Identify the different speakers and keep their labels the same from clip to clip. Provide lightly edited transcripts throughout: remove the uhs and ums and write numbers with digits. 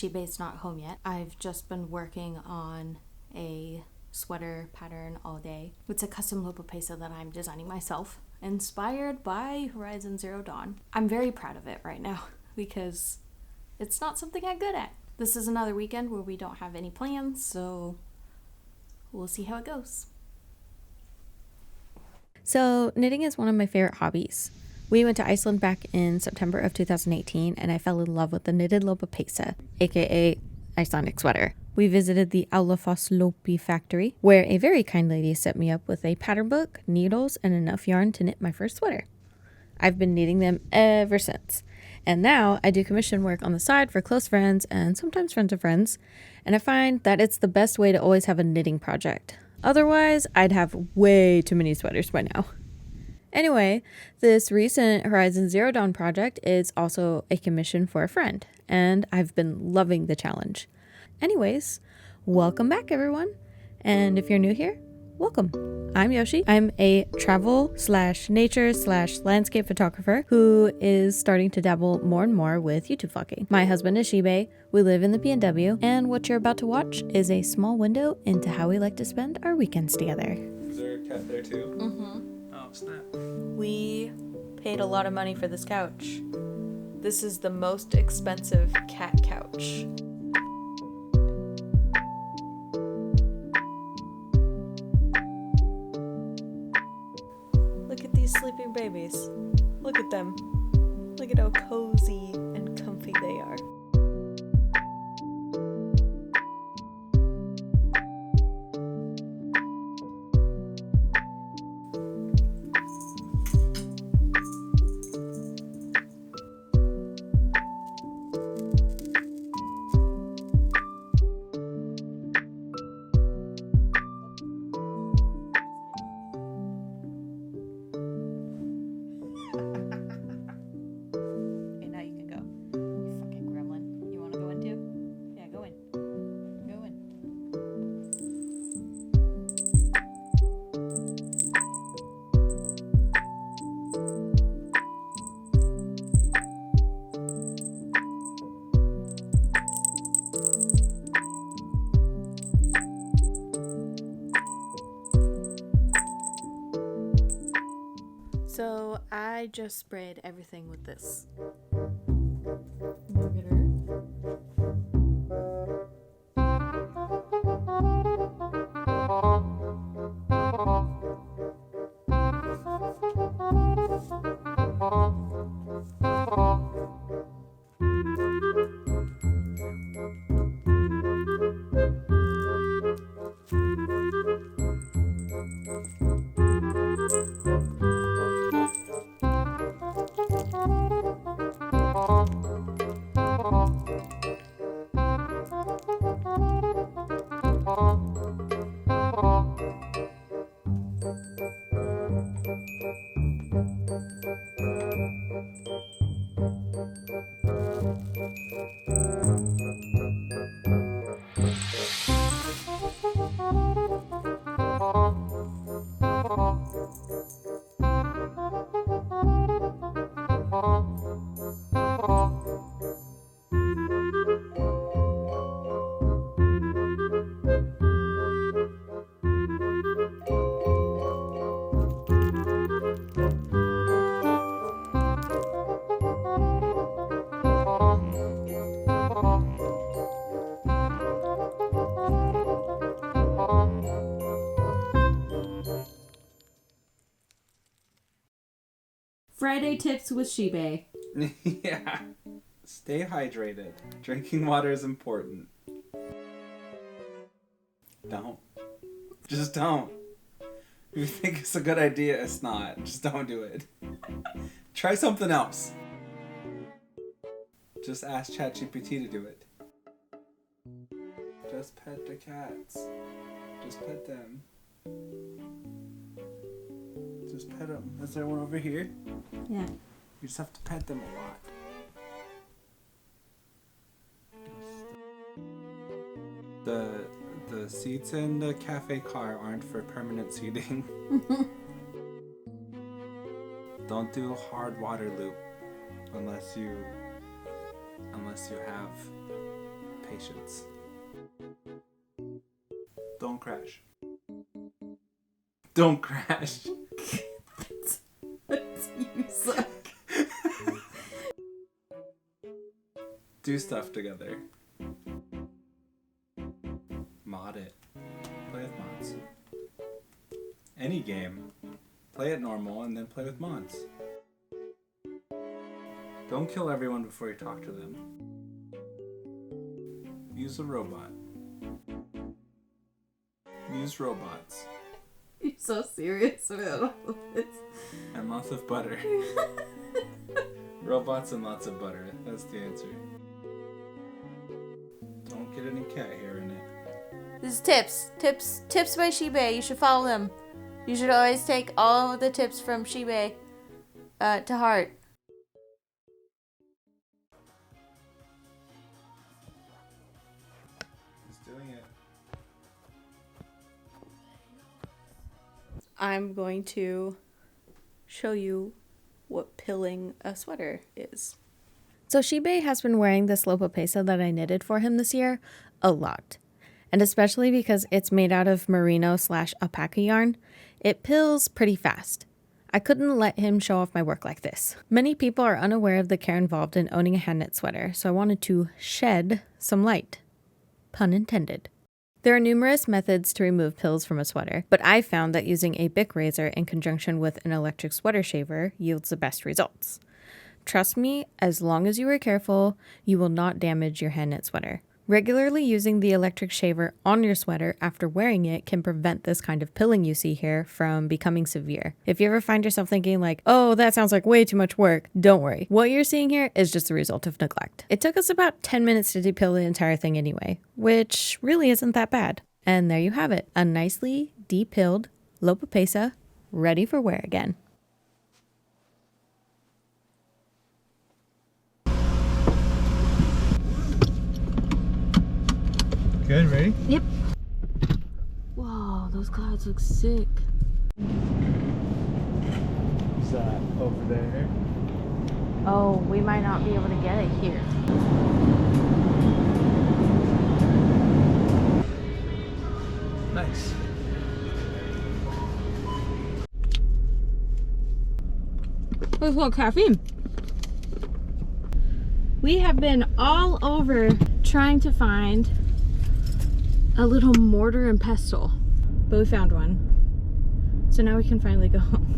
Speaker 1: Shibe's not home yet. I've just been working on a sweater pattern all day. It's a custom lopapesa that I'm designing myself, inspired by Horizon Zero Dawn. I'm very proud of it right now because it's not something I'm good at. This is another weekend where we don't have any plans, so we'll see how it goes.
Speaker 2: So knitting is one of my favorite hobbies. We went to Iceland back in September of 2018 and I fell in love with the knitted lopapesa, aka Icelandic sweater. We visited the Álafoss Lopi factory, where a very kind lady set me up with a pattern book, needles, and enough yarn to knit my first sweater. I've been knitting them ever since. And now I do commission work on the side for close friends and sometimes friends of friends, and I find that it's the best way to always have a knitting project. Otherwise, I'd have way too many sweaters by now. Anyway, this recent Horizon Zero Dawn project is also a commission for a friend, and I've been loving the challenge. Anyways, welcome back everyone. And if you're new here, welcome. I'm Yoshi. I'm a travel/nature/landscape photographer who is starting to dabble more and more with YouTube vlogging. My husband is Shibe. We live in the PNW, and what you're about to watch is a small window into how we like to spend our weekends together.
Speaker 3: Is there a cat there too?
Speaker 1: Mm-hmm.
Speaker 3: Oh, snap.
Speaker 1: We paid a lot of money for this couch. This is the most expensive cat couch. Look at these sleeping babies. Look at them. Look at how cozy and comfy they are. So I just sprayed everything with this marketer. Friday tips with Shibe.
Speaker 3: Yeah. Stay hydrated. Drinking water is important. Don't. Just don't. If you think it's a good idea, it's not. Just don't do it. Try something else. Just ask ChatGPT to do it. Just pet the cats. Just pet them. Just pet them. Is there one over here?
Speaker 1: Yeah.
Speaker 3: You just have to pet them a lot. The seats in the cafe car aren't for permanent seating. Don't do hard water loop unless you have patience. Don't crash. Don't crash.
Speaker 1: You suck.
Speaker 3: Do stuff together. Mod it. Play with mods. Any game. Play it normal and then play with mods. Don't kill everyone before you talk to them. Use a robot. Use robots.
Speaker 1: You're so serious about all of this.
Speaker 3: And lots of butter. Robots and lots of butter. That's the answer. Don't get any cat hair in it.
Speaker 2: This is tips by Shibe. You should follow them. You should always take all of the tips from Shibe to heart.
Speaker 3: Just doing it.
Speaker 1: I'm going to show you what pilling a sweater is.
Speaker 2: So Shibe has been wearing this lopapesa that I knitted for him this year a lot. And especially because it's made out of merino/alpaca yarn, it pills pretty fast. I couldn't let him show off my work like this. Many people are unaware of the care involved in owning a hand knit sweater, so I wanted to shed some light. Pun intended. There are numerous methods to remove pills from a sweater, but I found that using a Bic razor in conjunction with an electric sweater shaver yields the best results. Trust me, as long as you are careful, you will not damage your hand knit sweater. Regularly using the electric shaver on your sweater after wearing it can prevent this kind of pilling you see here from becoming severe. If you ever find yourself thinking like, oh, that sounds like way too much work, don't worry. What you're seeing here is just the result of neglect. It took us about 10 minutes to depill the entire thing anyway, which really isn't that bad. And there you have it, a nicely depilled lopapesa ready for wear again.
Speaker 3: Good, ready?
Speaker 1: Yep. Whoa, those clouds look sick.
Speaker 3: Is that over there?
Speaker 2: Oh, we might not be able to get it here.
Speaker 3: Nice.
Speaker 1: There's no caffeine. We have been all over trying to find a little mortar and pestle, but we found one. So now we can finally go home.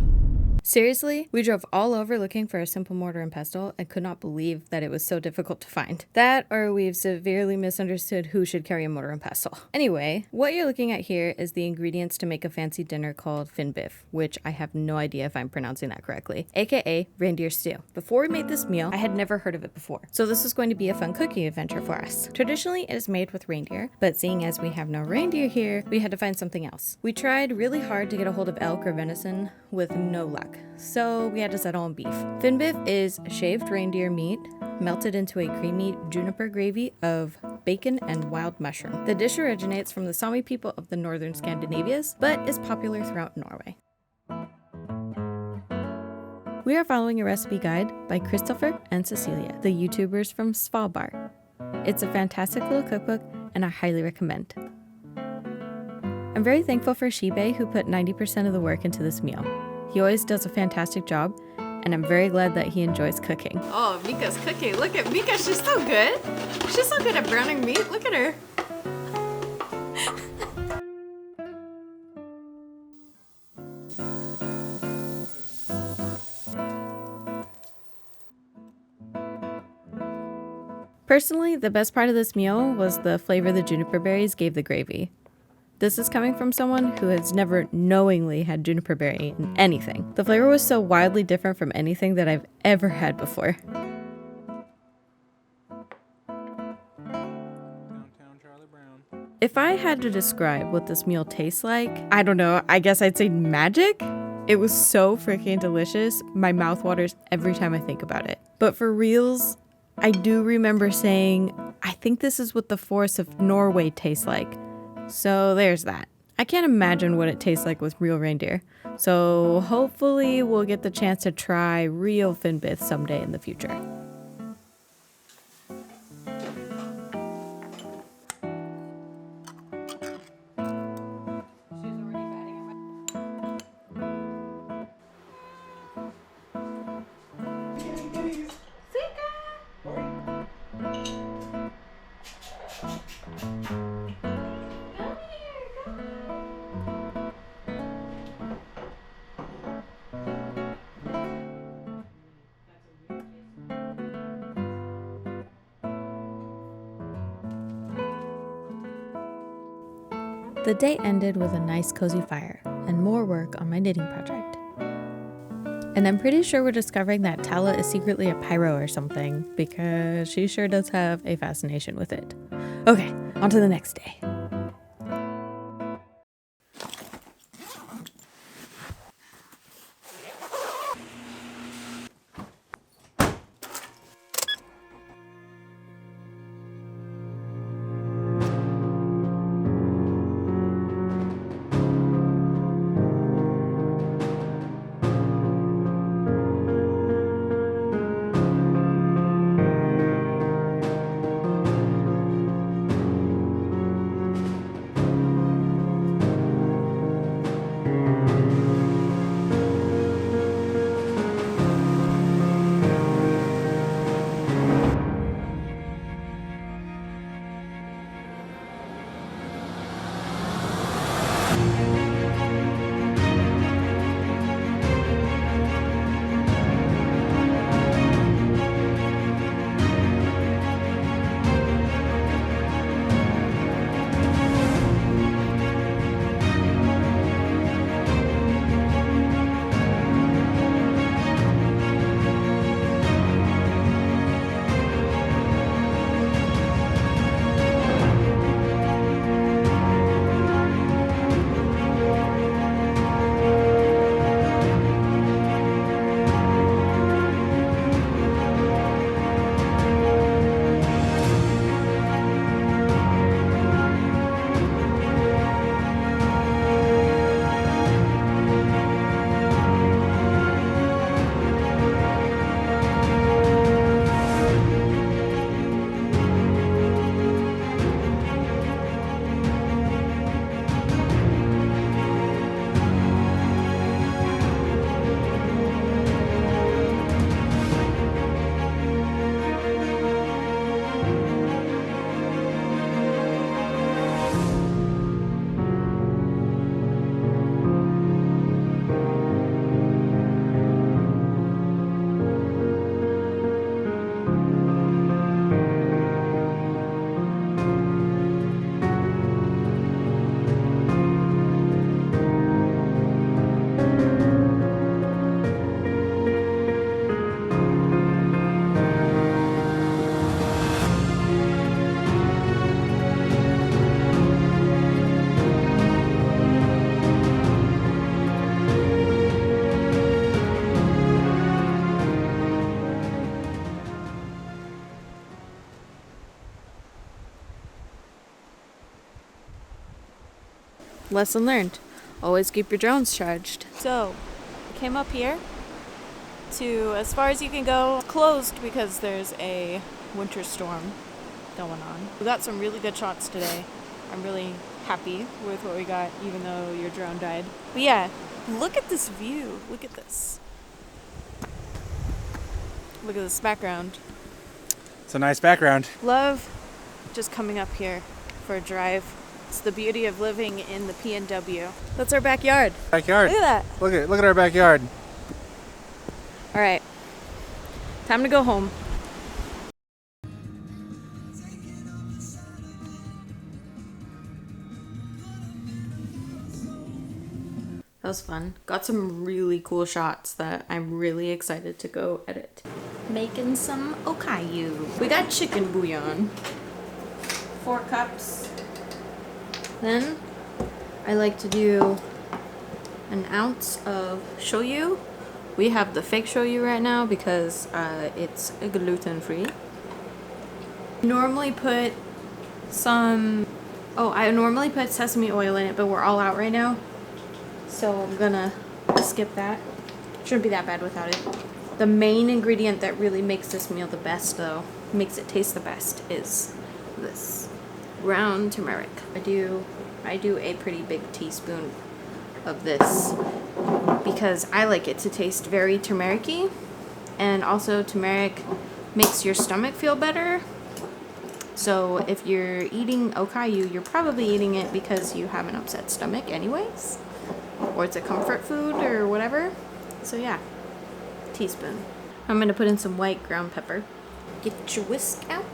Speaker 2: Seriously, we drove all over looking for a simple mortar and pestle and could not believe that it was so difficult to find. That, or we've severely misunderstood who should carry a mortar and pestle. Anyway, what you're looking at here is the ingredients to make a fancy dinner called finbiff, which I have no idea if I'm pronouncing that correctly, aka reindeer stew. Before we made this meal, I had never heard of it before, so this is going to be a fun cooking adventure for us. Traditionally, it is made with reindeer, but seeing as we have no reindeer here, we had to find something else. We tried really hard to get a hold of elk or venison with no luck, so we had to settle on beef. Finbiff is shaved reindeer meat melted into a creamy juniper gravy of bacon and wild mushroom. The dish originates from the Sami people of the northern Scandinavias, but is popular throughout Norway. We are following a recipe guide by Christopher and Cecilia, the YouTubers from Svalbard. It's a fantastic little cookbook, and I highly recommend. I'm very thankful for Shibe, who put 90% of the work into this meal. He always does a fantastic job, and I'm very glad that he enjoys cooking.
Speaker 1: Oh, Mika's cooking. Look at Mika, she's so good. She's so good at browning meat. Look at her.
Speaker 2: Personally, the best part of this meal was the flavor the juniper berries gave the gravy. This is coming from someone who has never knowingly had juniper berry in anything. The flavor was so wildly different from anything that I've ever had before.
Speaker 3: Downtown Charlie Brown.
Speaker 2: If I had to describe what this meal tastes like, I don't know, I guess I'd say magic? It was so freaking delicious, my mouth waters every time I think about it. But for reals, I do remember saying, I think this is what the forests of Norway taste like. So there's that. I can't imagine what it tastes like with real reindeer. So hopefully we'll get the chance to try real finbiff someday in the future.
Speaker 3: kitties.
Speaker 2: The day ended with a nice cozy fire and more work on my knitting project. And I'm pretty sure we're discovering that Tala is secretly a pyro or something, because she sure does have a fascination with it. Okay, on to the next day. Lesson learned. Always keep your drones charged. So, I came up here to as far as you can go. Closed because there's a winter storm going on. We got some really good shots today. I'm really happy with what we got, even though your drone died. But yeah, look at this view. Look at this. Look at this background.
Speaker 3: It's a nice background.
Speaker 2: Love just coming up here for a drive. It's the beauty of living in the PNW. That's our backyard.
Speaker 3: Backyard.
Speaker 2: Look at that.
Speaker 3: Look at our backyard.
Speaker 2: All right. Time to go home. That was fun. Got some really cool shots that I'm really excited to go edit. Making some Okayu. We got chicken bouillon. 4 cups. Then I like to do an ounce of shoyu. We have the fake shoyu right now because it's gluten-free. Normally put some, I normally put sesame oil in it, but we're all out right now. So I'm gonna skip that. Shouldn't be that bad without it. The main ingredient that really makes this meal the best though, makes it taste the best, is this ground turmeric. I do a pretty big teaspoon of this because I like it to taste very turmeric-y.
Speaker 1: and also turmeric makes your stomach feel better. So if you're eating Okayu, you're probably eating it because you have an upset stomach anyways, or it's a comfort food or whatever. So yeah, teaspoon. I'm gonna put in some white ground pepper. Get your whisk out.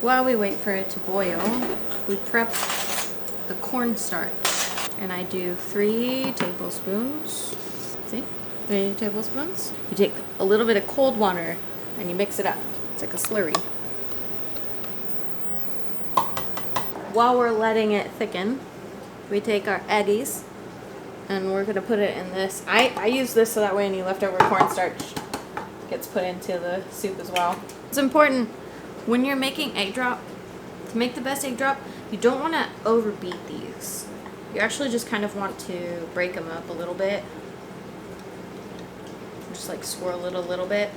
Speaker 1: While we wait for it to boil, we prep the cornstarch. And I do 3 tablespoons. See? 3 tablespoons. You take a little bit of cold water and you mix it up. It's like a slurry. While we're letting it thicken, we take our eddies and we're gonna put it in this. I use this so that way any leftover cornstarch gets put into the soup as well. It's important when you're making egg drop, to make the best egg drop, you don't want to overbeat these. You actually just kind of want to break them up a little bit. Just like swirl it a little bit.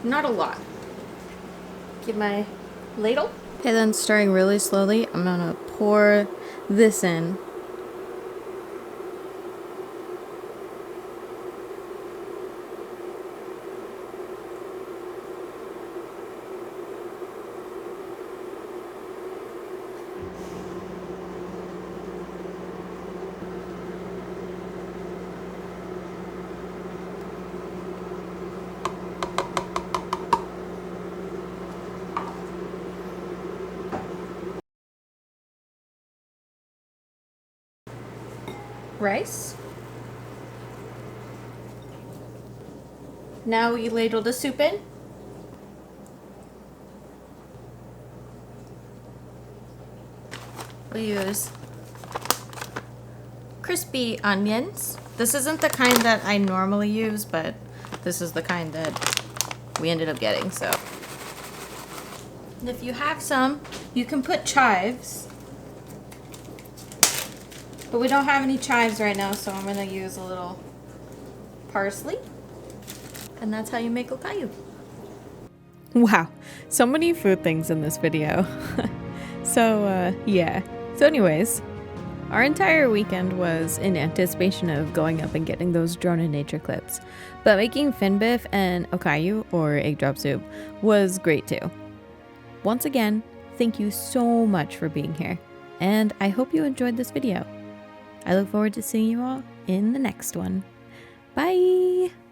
Speaker 1: Not a lot. Get my ladle. Okay, then stirring really slowly, I'm gonna pour this in. Rice. Now we ladle the soup in. We'll use crispy onions. This isn't the kind that I normally use, but this is the kind that we ended up getting, so. And if you have some, you can put chives. But we don't have any chives right now, so I'm gonna use a little parsley. And that's how you make Okayu.
Speaker 2: Wow, so many food things in this video. Yeah. So anyways, our entire weekend was in anticipation of going up and getting those drone in nature clips. But making fin biff and Okayu, or egg drop soup, was great too. Once again, thank you so much for being here. And I hope you enjoyed this video. I look forward to seeing you all in the next one. Bye!